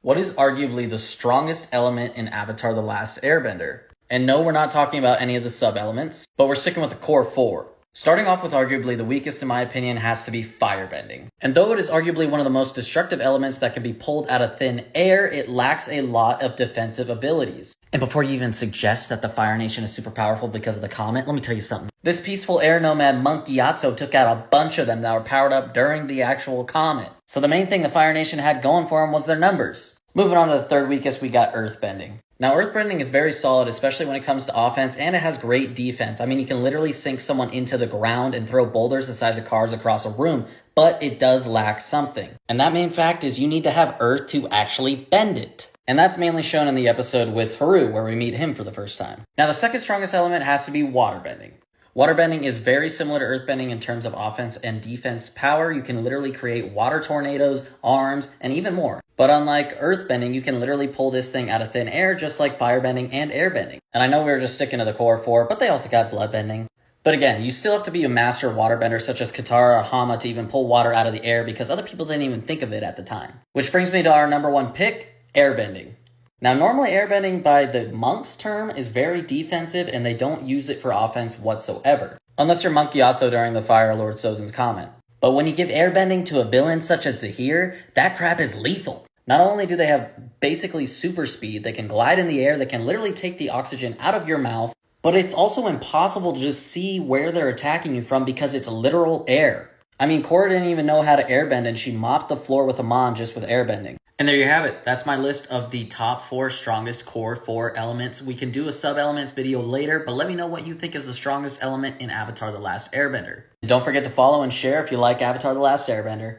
What is arguably the strongest element in Avatar: The Last Airbender? And no, we're not talking about any of the sub-elements, but we're sticking with the core four. Starting off with arguably the weakest in my opinion has to be firebending. And though it is arguably one of the most destructive elements that can be pulled out of thin air, it lacks a lot of defensive abilities. And before you even suggest that the Fire Nation is super powerful because of the comet, let me tell you something. This peaceful air nomad Monk Gyatso took out a bunch of them that were powered up during the actual comet. So the main thing the Fire Nation had going for them was their numbers. Moving on to the third weakest, we got earthbending. Now, earthbending is very solid, especially when it comes to offense, and it has great defense. I mean, you can literally sink someone into the ground and throw boulders the size of cars across a room, but it does lack something. And that main fact is you need to have earth to actually bend it. And that's mainly shown in the episode with Haru, where we meet him for the first time. Now, the second strongest element has to be waterbending. Waterbending is very similar to earthbending in terms of offense and defense power. You can literally create water tornadoes, arms, and even more. But unlike earthbending, you can literally pull this thing out of thin air just like firebending and airbending. And I know we were just sticking to the core four, but they also got bloodbending. But again, you still have to be a master waterbender such as Katara or Hama to even pull water out of the air because other people didn't even think of it at the time. Which brings me to our number one pick, airbending. Now, normally airbending by the monk's term is very defensive and they don't use it for offense whatsoever. Unless you're Monk Gyatso during the Fire Lord Sozin's comment. But when you give airbending to a villain such as Zahir, that crap is lethal. Not only do they have basically super speed, they can glide in the air, they can literally take the oxygen out of your mouth, but it's also impossible to just see where they're attacking you from because it's literal air. I mean, Korra didn't even know how to airbend and she mopped the floor with Amon just with airbending. And there you have it. That's my list of the top 4 strongest core 4 elements. We can do a sub-elements video later, but let me know what you think is the strongest element in Avatar: The Last Airbender. And don't forget to follow and share if you like Avatar: The Last Airbender.